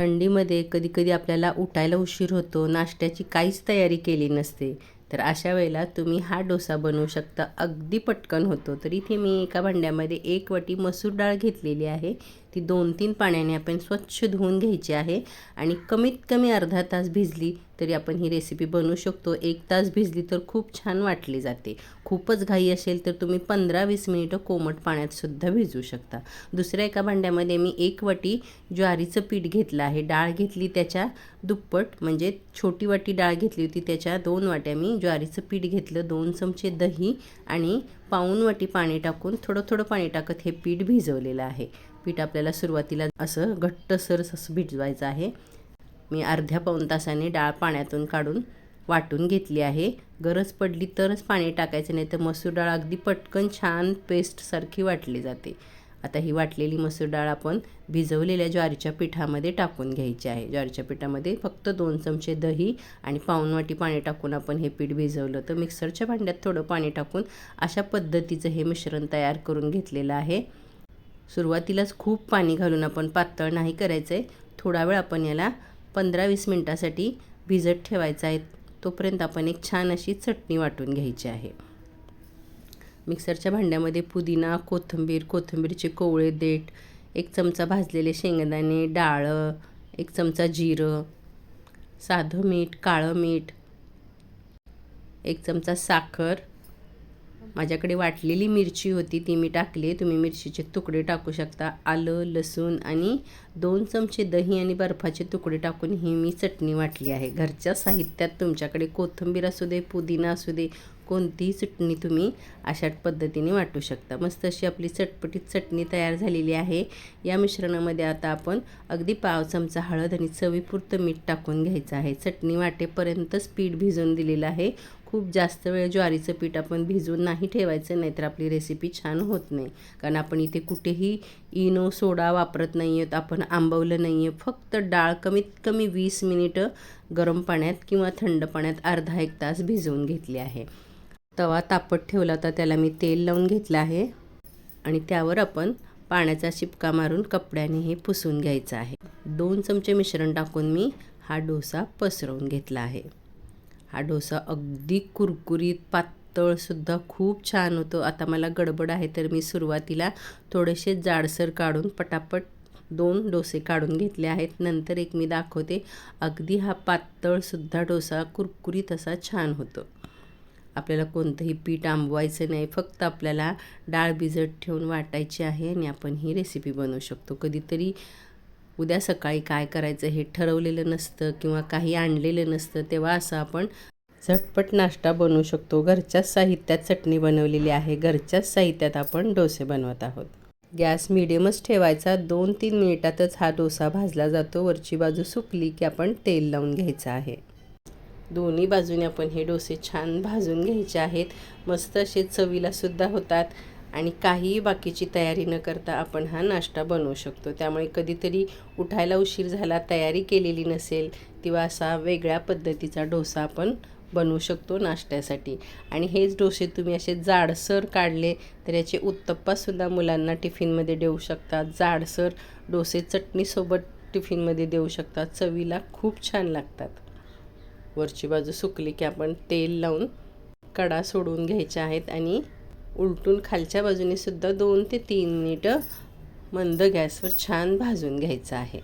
थंडीमध्ये कधी-कधी आपल्याला उठायला उशीर होतो, नाश्त्याची काहीच तयारी केली नसते. तर अशा वेळेला तुम्ही हा डोसा बनवू शकता. अगदी पटकन होतो. तर इथे मी एका भांड्यामध्ये 1 वाटी मसूर डाळ घेतलेली आहे. ती 2-3 पाण्याने आपण स्वच्छ धुवून घ्यायची आहे आणि कमीत कमी अर्धा तास भिजली तरी आपण ही रेसिपी बनवू शकतो. 1 तास भिजली तर खूप छान वाटली जाते. खूपच घाई असेल तर तुम्ही 15-20 मिनिटं कोमट पाण्यात सुद्धा भिजवू शकता. दुसऱ्या एका भांड्यामध्ये मी 1 वाटी ज्वारीचं पीठ घेतलं आहे. डाळ घेतली त्याच्या दुप्पट, म्हणजे छोटी वाटी डाळ घेतली होती त्याच्या 2 वाट्या मी ज्वारीचं पीठ घेतलं. 2 चमचे दही आणि पाऊण वाटी पाणी टाकून थोडं थोडं पाणी टाकत हे पीठ भिजवलेलं आहे. पीठ आपल्याला सुरुवातीला असं घट्टसर असं भिजवायचं आहे. मी अर्ध्या पाऊण तासाने डाळ पाण्यातून काढून वाटून घेतली आहे. गरज पडली तरच पाणी टाकायचं, नाही तर मसूर डाळ अगदी पटकन छान पेस्टसारखी वाटली जाते. आता ही वाटलेली मसूर डाळ आपण भिजवलेल्या ज्वारीच्या पिठामध्ये टाकून घ्यायची आहे. ज्वारीच्या पिठामध्ये फक्त 2 चमचे दही आणि पाऊण वाटी पाणी टाकून आपण हे पीठ भिजवलं. तर मिक्सरच्या भांड्यात थोडं पाणी टाकून अशा पद्धतीचं हे मिश्रण तयार करून घेतलेलं आहे. सुरुवातीलाच खूप पाणी घालून आपण पातळ नाही करायचं आहे. थोडा वेळ आपण याला 15-20 मिनटासाठी भिजत ठेवायचं आहे. तोपर्यंत आपण एक छान अशी चटणी वाटून घ्यायची आहे. मिक्सरच्या भांड्यामध्ये पुदिना, कोथिंबीर, कोथिंबीरचे कोवळे देठ, 1 चमचा भाजलेले शेंगदाणे, डाळं, 1 चमचा जिरं, साधं मीठ, काळं मीठ, 1 चमचा साखर, माझ्याकडे वाटलेली मिरची होती ती मी टाकली. तुम्ही मिरचीचे तुकडे टाकू शकता. आलं, लसूण आणि 2 चमचे दही आणि बर्फाचे तुकडे टाकून ही मी चटणी वाटली आहे. घरच्या साहित्यात तुमच्याकडे कोथिंबीर असू दे, पुदिना असू दे, कोणतीही चटणी तुम्ही अशा पद्धतीने वाटू शकता. मस्त अशी आपली चटपटीत चटणी तयार झालेली आहे. या मिश्रणामध्ये आता आपण अगदी पाव चमचा हळद आणि चवीपुरतं मीठ टाकून घ्यायचं आहे. चटणी वाटेपर्यंतच पीठ भिजवून दिलेलं आहे. खूप जास्त वेळ ज्वारीचं पीठ आपण भिजवून नाही ठेवायचं, नाहीतर आपली रेसिपी छान होत नाही. कारण आपण इथे कुठेही इनो, सोडा वापरत नाही आहोत, आपण आंबवलं नाही आहे. फक्त डाळ कमीत कमी 20 मिनिटं गरम पाण्यात किंवा थंड पाण्यात अर्धा 1 तास भिजवून घेतली आहे. तवा तापत ठेवला तर त्याला मी तेल लावून घेतलं आहे आणि त्यावर आपण पाण्याचा शिपका मारून कपड्याने हे पुसून घ्यायचं आहे. 2 चमचे मिश्रण टाकून मी हा डोसा पसरवून घेतला आहे. हा डोसा अगदी कुरकुरीत, पातळसुद्धा खूप छान होतो. आता मला गडबड आहे तर मी सुरुवातीला थोडेसे जाडसर काढून पटापट 2 डोसे काढून घेतले आहेत. नंतर एक मी दाखवते. अगदी हा पातळसुद्धा डोसा कुरकुरीत असा छान होतो. आपल्याला कोणतंही पीठ आंबवायचं नाही, फक्त आपल्याला डाळ भिजत ठेवून वाटायची आहे आणि आपण ही रेसिपी बनवू शकतो. कधीतरी उद्या सकाळी काय करायचं हे ठरवलेलं नसतं किंवा काही आणलेलं नसतं, तेव्हा असं आपण झटपट नाश्ता बनवू शकतो. घरच्याच साहित्यात चटणी बनवलेली आहे. घरच्याच साहित्यात आपण डोसे बनवत आहोत. गॅस मिडियमच ठेवायचा. 2-3 मिनिटातच हा डोसा भाजला जातो. वरची बाजू सुकली की आपण तेल लावून घ्यायचं आहे. दोन्ही बाजूने आपण हे डोसे छान भाजून घ्यायचे आहेत. मस्त असे चवीलासुद्धा होतात आणि काहीही बाकीची तयारी न करता आपण हा नाश्ता बनवू शकतो. त्यामुळे कधीतरी उठायला उशीर झाला, तयारी केलेली नसेल, तेव्हा असा वेगळ्या पद्धतीचा डोसा आपण बनवू शकतो नाश्त्यासाठी. आणि हेच डोसे तुम्ही असे जाडसर काढले तर याचे उत्तप्पासुद्धा मुलांना टिफिनमध्ये देऊ शकतात. जाडसर डोसे चटणीसोबत टिफिनमध्ये देऊ शकतात. चवीला खूप छान लागतात. वरची बाजू सुकली की आपण तेल लावून कडा सोडून घ्यायच्या आहेत आणि उलटून खालच्या बाजूने सुद्धा 2 ते 3 मिनिटं मंद गॅसवर छान भाजून घ्यायचं आहे.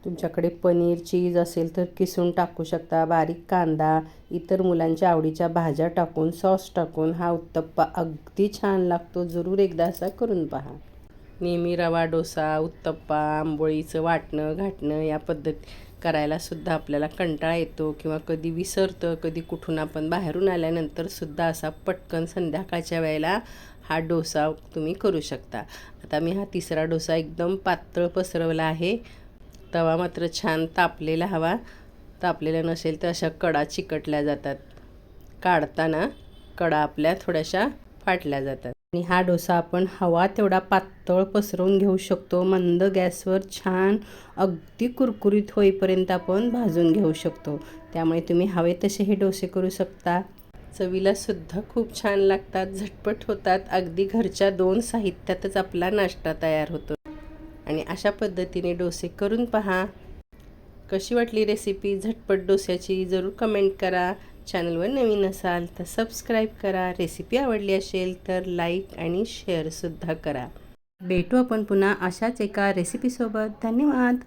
तुमच्याकडे पनीर, चीज असेल तर किसून टाकू शकता. बारीक कांदा, इतर मुलांच्या आवडीच्या भाज्या टाकून, सॉस टाकून हा उत्तप्पा अगदी छान लागतो. जरूर एकदा असा करून पहा. नेहमी रवा डोसा, उत्तप्पा, आंबोळीचं वाटणं घाटणं या पद्धती करायलासुद्धा आपल्याला कंटाळा येतो किंवा कधी विसरतं, कधी कुठून आपण बाहेरून आल्यानंतरसुद्धा असा पटकन संध्याकाळच्या वेळेला हा डोसा तुम्ही करू शकता. आता मी हा तिसरा डोसा एकदम पातळ पसरवला आहे. तवा मात्र छान तापलेला हवा. तापलेला नसेल तर अशा कडा चिकटल्या जातात. काढताना कडा आपल्या थोड्याशा फाटल्या जातात. आणि हा डोसा आपण हवा तेवढा पातळ पसरवून घेऊ शकतो. मंद गॅसवर छान अगदी कुरकुरीत होईपर्यंत आपण भाजून घेऊ शकतो. त्यामुळे तुम्ही हवे तसे हे डोसे करू शकता. चवीलासुद्धा खूप छान लागतात, झटपट होतात. अगदी घरच्या 2 साहित्यातच आपला नाश्ता तयार होतो. आणि अशा पद्धतीने डोसे करून पहा. कशी वाटली रेसिपी झटपट डोस्याची जरूर कमेंट करा. चॅनलवर नवीन असाल तर सबस्क्राईब करा. रेसिपी आवडली असेल तर लाईक आणि शेअरसुद्धा करा. भेटू आपण पुन्हा अशाच एका रेसिपीसोबत. धन्यवाद.